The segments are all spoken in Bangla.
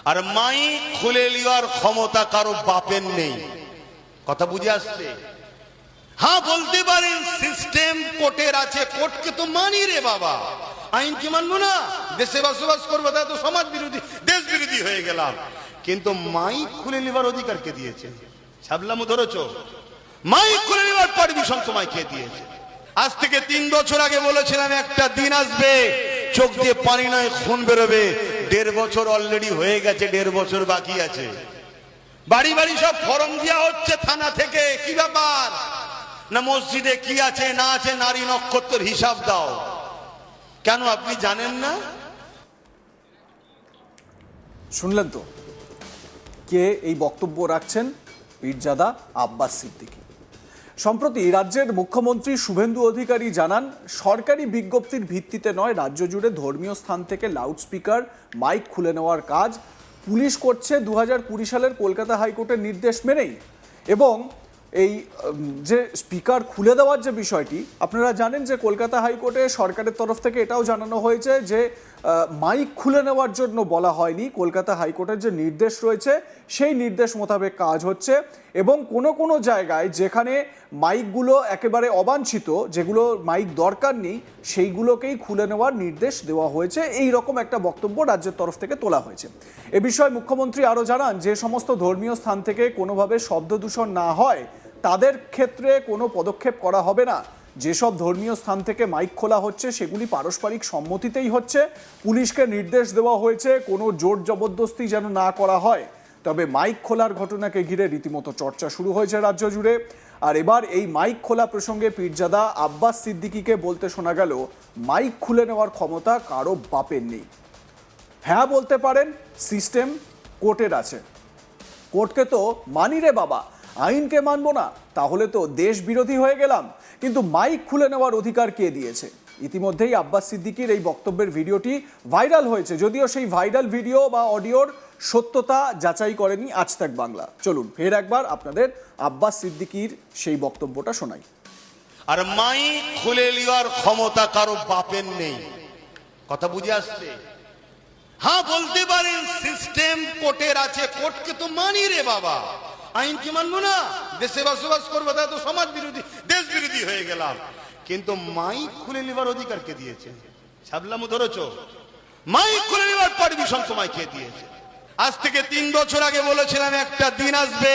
আর মাইক খুলে নেওয়ার ক্ষমতা কারো বাপের নেই। কথা বুঝে আসছে? হ্যাঁ বলতে পারেন সিস্টেম কোর্টের আছে, কোর্টকে তো মানি রে বাবা, আইন কি মানবো না? দেশে বসবাস করবো, তাই তো সমাজ বিরোধী দেশ বিরোধী হয়ে গেলাম। কিন্তু মাইক খুলে নেবার অধিকার কে দিয়েছে? ছাবলামু ধরেছো? মাইক খুলে নেবার পারমিশন তোমায় কে দিয়েছে? আজ থেকে 3 বছর আগে বলেছিলাম একটা দিন আসবে চোখ দিয়ে পানি নয় খুন বেরোবে। 1.5 বছর অলরেডি হয়ে গেছে, 1.5 বছর বাকি আছে। বাড়ি বাড়ি সব ফর্ম দেওয়া হচ্ছে থানা থেকে। কি ব্যাপার? না মসজিদে কি আছে না আছে নারী নক্ষত্রের হিসাব দাও। কেন আপনি জানেন না? শুনলেন তো কে এই বক্তব্য রাখছেন? পীরজাদা আব্বাস সিদ্দিকী। সম্প্রতি রাজ্যের মুখ্যমন্ত্রী শুভেন্দু অধিকারী জানান, সরকারি বিজ্ঞপ্তির ভিত্তিতে নয়, রাজ্য জুড়ে ধর্মীয় স্থান থেকে লাউডস্পিকার মাইক খুলে নেওয়ার কাজ পুলিশ করছে 2020 সালের কলকাতা হাইকোর্টের নির্দেশ মেনেই। এবং এই যে স্পিকার খুলে দেওয়ার যে বিষয়টি, আপনারা জানেন যে কলকাতা হাইকোর্টে সরকারের তরফ থেকে এটাও জানানো হয়েছে যে মাইক খুলে নেওয়ার জন্য বলা হয়নি। কলকাতা হাইকোর্টের যে নির্দেশ রয়েছে সেই নির্দেশ মোতাবেক কাজ হচ্ছে। এবং কোনো কোনো জায়গায় যেখানে মাইকগুলো একেবারে অবাঞ্ছিত, যেগুলো মাইক দরকার নেই, সেইগুলোকেই খুলে নেওয়ার নির্দেশ দেওয়া হয়েছে। এই রকম একটা বক্তব্য রাজ্যের তরফ থেকে তোলা হয়েছে। এ বিষয়ে মুখ্যমন্ত্রী আরও জানান, যে সমস্ত ধর্মীয় স্থান থেকে কোনোভাবে শব্দ দূষণ না হয় তাদের ক্ষেত্রে কোনো পদক্ষেপ করা হবে না। যেসব ধর্মীয় স্থান থেকে মাইক খোলা হচ্ছে সেগুলি পারস্পরিক সম্মতিতেই হচ্ছে। পুলিশকে নির্দেশ দেওয়া হয়েছে কোনো জোর জবরদস্তি যেন না করা হয়। তবে মাইক খোলার ঘটনাকে ঘিরে রীতিমতো চর্চা শুরু হয়েছে রাজ্য জুড়ে। আর এবার এই মাইক খোলা প্রসঙ্গে পীরজাদা আব্বাস সিদ্দিকীকে বলতে শোনা গেল, মাইক খুলে নেওয়ার ক্ষমতা কারো বাপের নেই। হ্যাঁ বলতে পারেন, সিস্টেম কোর্টের আছে, কোর্টকে তো মানি রে বাবা, আইনকে মানবো না, তাহলে তো দেশ বিরোধী হয়ে গেলাম। কিন্তু মাইক খুলে নেওয়ার অধিকার কে দিয়েছে? ইতিমধ্যেই আব্বাস সিদ্দিকীর এই বক্তব্যের ভিডিওটি ভাইরাল হয়েছে, যদিও সেই ভাইরাল ভিডিও বা অডিওর সত্যতা যাচাই করেনি আজ তাক বাংলা। চলুন ফের একবার আপনাদের আব্বাস সিদ্দিকীর সেই বক্তব্যটা শোনাই। আর মাইক খুলে নেওয়ার ক্ষমতা কারো বাপের নেই। কথা বুঝে আসছে? হ্যাঁ বলতে পারেন সিস্টেম কোর্টের আছে, কোর্টকে তো মানি রে বাবা, আইন কি মানবো না? দেশে বসবাস করবো, তাই তো সমাজ বিরোধী দেশ বিরোধী হয়ে গেলাম। কিন্তু মাইক খুলে নেবার অধিকার কে দিয়েছে? ছাবলামু ধরেছো? মাইক খুলে নেবার পারমিশন তোমায় কে দিয়েছে? আজ থেকে 3 বছর আগে বলেছিলাম একটা দিন আসবে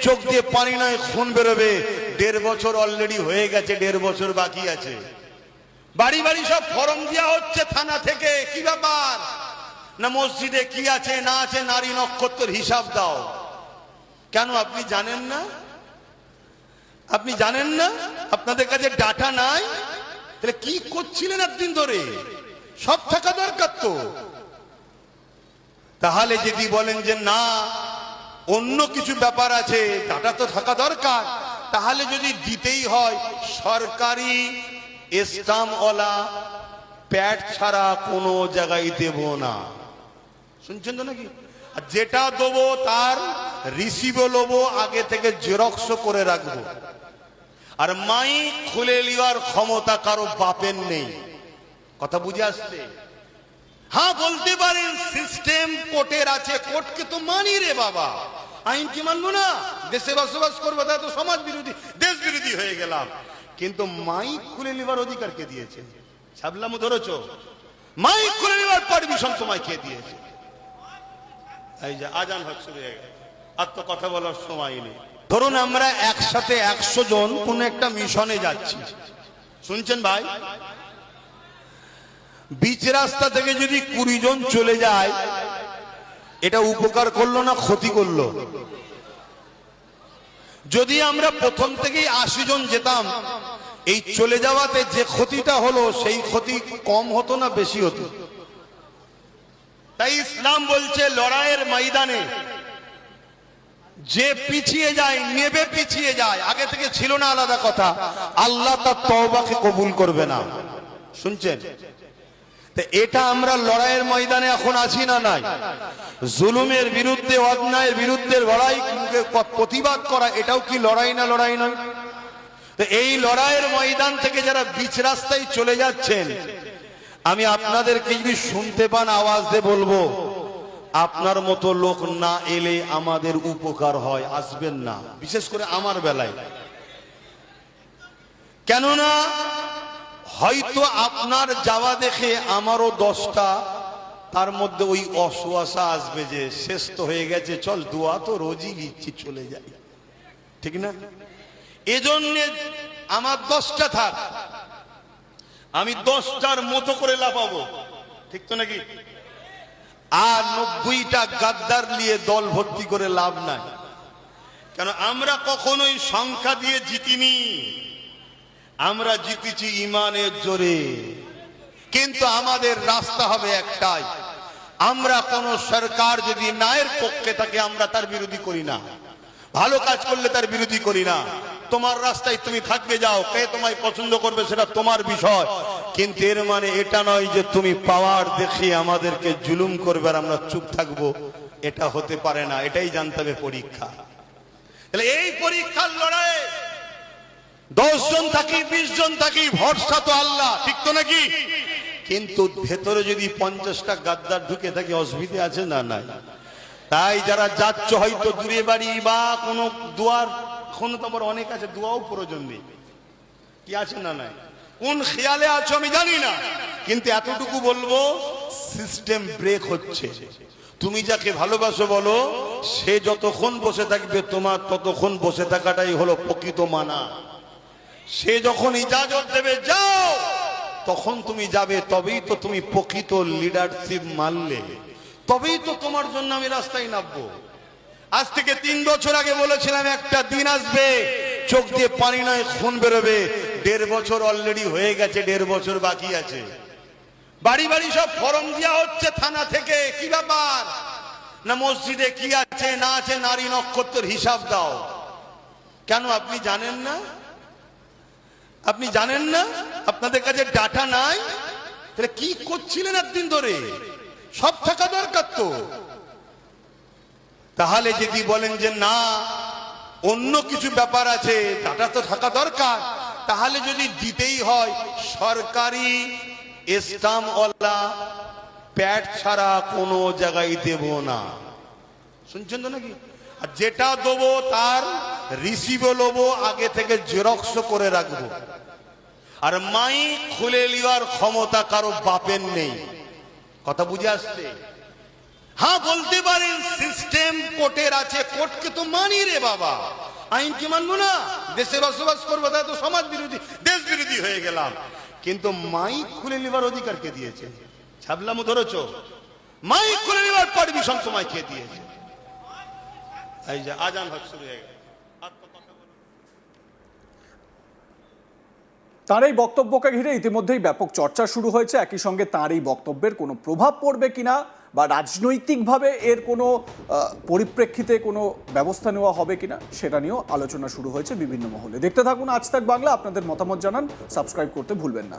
চোখ দিয়ে পানি নয় খুন বেরোবে। 1.5 বছর অলরেডি হয়ে গেছে, 1.5 বছর বাকি আছে। বাড়ি বাড়ি সব ফর্ম দেওয়া হচ্ছে থানা থেকে। কি ব্যাপার? না মসজিদে কি আছে না আছে নারী নক্ষত্রের হিসাব দাও। কেন আপনি জানেন না? আপনি জানেন না? আপনাদের কাছে ডাটা নাই? তাহলে কি করছিলেন এতদিন ধরে? সব থাকা দরকার তো। তাহলে যদি বলেন যে না অন্য কিছু ব্যাপার আছে, ডাটা তো থাকা দরকার, তাহলে যদি দিতেই হয় সরকারি স্টাম্পওয়ালা প্যাড ছাড়া কোনো জায়গায় দেব না। শুনছেন তো নাকি? আর যেটা দেবো তার রিসিভও নেবো, আগে থেকে জেরক্স করে রাখবো। আর মাইক খুলে নেওয়ার ক্ষমতা কারো বাপের নেই। কথা বুঝে আসছে? হ্যাঁ বলতে পারেন সিস্টেম কোর্টের আছে, কোর্টকে তো মানি রে বাবা, আইন কি মানবো না? দেশে বসবাস করবো, তাই তো সমাজ বিরোধী দেশ বিরোধী হয়ে গেলাম। কিন্তু মাইক খুলে নেবার অধিকার কে দিয়েছে? ছাবলামু ধরেছো? মাইক খুলে নেবার পারমিশন তোমায় কে দিয়েছে? এই যে আজান হচ্ছে, আর তো কথা বলার সময় নেই। ধরুন আমরা একসাথে 100 জন কোন একটা মিশনে যাচ্ছি, শুনছেন ভাই? বিচ রাস্তা থেকে যদি 20 জন চলে যায়, এটা উপকার করলো না ক্ষতি করলো? যদি আমরা প্রথম থেকেই 80 জন যেতাম, এই চলে যাওয়াতে যে ক্ষতিটা হলো সেই ক্ষতি কম হতো না বেশি হতো? তাই ইসলাম বলছে লড়াইয়ের ময়দানে যে পিছিয়ে যায়, নেবে পিছিয়ে যায়, আগে থেকে ছিল না আলাদা কথা, আল্লাহ তার তওবাকে কবুল করবে না। শুনছেন? তো এটা আমরা লড়াইয়ের ময়দানে এখন আছি না নাই? জুলুমের বিরুদ্ধে, অন্যায়ের বিরুদ্ধে লড়াই, প্রতিবাদ করা, এটাও কি লড়াই না? লড়াই নয়? তো এই লড়াইয়ের ময়দান থেকে যারা বিচ রাস্তায় চলে যাচ্ছেন, আমি আপনাদেরকে যদি শুনতে পান আওয়াজ দিয়ে বলবো, আপনার মতো লোক না এলে আমাদের উপকার হয়, আসবেন না, বিশেষ করে আমার বেলায়। কেননা হয়তো আপনার যাওয়া দেখে আমারও 10টা তার মধ্যে ওই অসুয়াশা আসবে যে শেষ তো হয়ে গেছে, চল দোয়া তো রোজই দিচ্ছি, চলে যাই, ঠিক না? এজন্য আমার 10টা থাক, আমি 10টার মতো করে লাফাবো, ঠিক তো নাকি? আর 90টা গাদ্দার নিয়ে দল ভর্তি করে লাভ নাই। কেন আমরা কখনোই সংখ্যা দিয়ে জিতিনি, আমরা জিতেছি ইমানের জোরে। কিন্তু আমাদের রাস্তা হবে একটাই, আমরা কোন সরকার যদি ন্যায়ের পক্ষে থাকে আমরা তার বিরোধী করি না, ভালো কাজ করলে তার বিরোধী করি না। তোমার রাস্তায় তুমি থাকবে যাও, কে তোমায় পছন্দ করবে সেটা তোমার বিষয়, কিন্তু এর মানে এটা নয় যে তুমি পাওয়ার দেখিয়ে আমাদেরকে জুলুম করবে আর আমরা চুপ থাকবো, এটা হতে পারে না। এটাই জানতে হবে পরীক্ষা। তাহলে এই পরীক্ষার লড়াই 10 জন থাকি 20 জন থাকি, ভরসা তো আল্লাহ, ঠিক তো নাকি? কিন্তু ভেতরে যদি 50টা গাদ্দার ঢুকে থাকে অসুবিধা আছে না? নাই। তাই যারা যাচ্ছ হয়তো দূরে বাড়ি বা কোনো দুয়ার, এখন তো আবার অনেক আছে দোয়াও প্রয়োজন নেই, কি আছে না নাই, কোন খেয়ালে আছো আমি জানি না, কিন্তু এতটুকু বলবো সিস্টেম ব্রেক হচ্ছে। তুমি যাকে ভালোবাসো বলো, সে যতক্ষণ বসে থাকবে তোমার ততক্ষণ বসে থাকাটাই হলো প্রকৃত মানা। সে যখন ইজাজত দেবে যাও, তখন তুমি যাবে, তবেই তো তুমি প্রকৃত লিডারশিপ মানলে, তবেই তো তোমার জন্য আমি রাস্তায় নামবো। আজ থেকে 3 বছর আগে বলেছিলাম একটা দিন আসবে চোখ দিয়ে পানি নয় খুন বেরোবে। 1.5 বছর অলরেডি হয়ে গেছে, 1.5 বছর বাকি আছে। বাড়ি বাড়ি সব ফর্ম দেওয়া হচ্ছে থানা থেকে, কি ব্যাপার না মসজিদে কি আছে না আছে নারী নক্ষত্রের হিসাব দাও। কেন আপনি জানেন না? আপনি জানেন না? আপনাদের কাছে ডাটা নাই? তাহলে কি করছিলেন এতদিন ধরে? সব থাকা দরকার তো। তাহলে যদি বলেন যে না অন্য কিছু ব্যাপার আছে, ডাটা তো থাকা দরকার, তাহলে যদি দিতেই হয় সরকারি স্টাম্পওয়ালা প্যাড ছাড়া কোনো জায়গায় দেব না। শুনছেন তো নাকি? আর যেটা দেবো তার রিসিভও নেবো, আগে থেকে জেরক্স করে রাখবো। আর মাইক খুলে নেওয়ার ক্ষমতা কারো বাপের নেই। কথা বুঝে আসছে? হ্যাঁ বলতে পারেন সিস্টেম কোর্টের আছে, কোর্টকে তো মানি রে বাবা, আইনকে মানবো না? দেশে বসবাস করবো, তাই তো সমাজ বিরোধী দেশ বিরোধী হয়ে গেলাম। কিন্তু মাইক খুলে নেবার অধিকার কে দিয়েছে? ছাবলামো ধরেছ? মাইক খুলে নেবার পারমিশন তোমায় কে দিয়েছে? এই যে আজান হজ শুরু হয়ে গেল। তার এই বক্তব্যকে ঘিরে ইতিমধ্যেই ব্যাপক চর্চা শুরু হয়েছে। একই সঙ্গে তার এই বক্তব্যের কোনো প্রভাব পড়বে কিনা বা রাজনৈতিকভাবে এর কোনো পরিপ্রেক্ষিতে কোনো ব্যবস্থা নেওয়া হবে কিনা সেটা নিয়েও আলোচনা শুরু হয়েছে বিভিন্ন মহলে। দেখতে থাকুন আজ তাক বাংলা, আপনাদের মতামত জানান, সাবস্ক্রাইব করতে ভুলবেন না।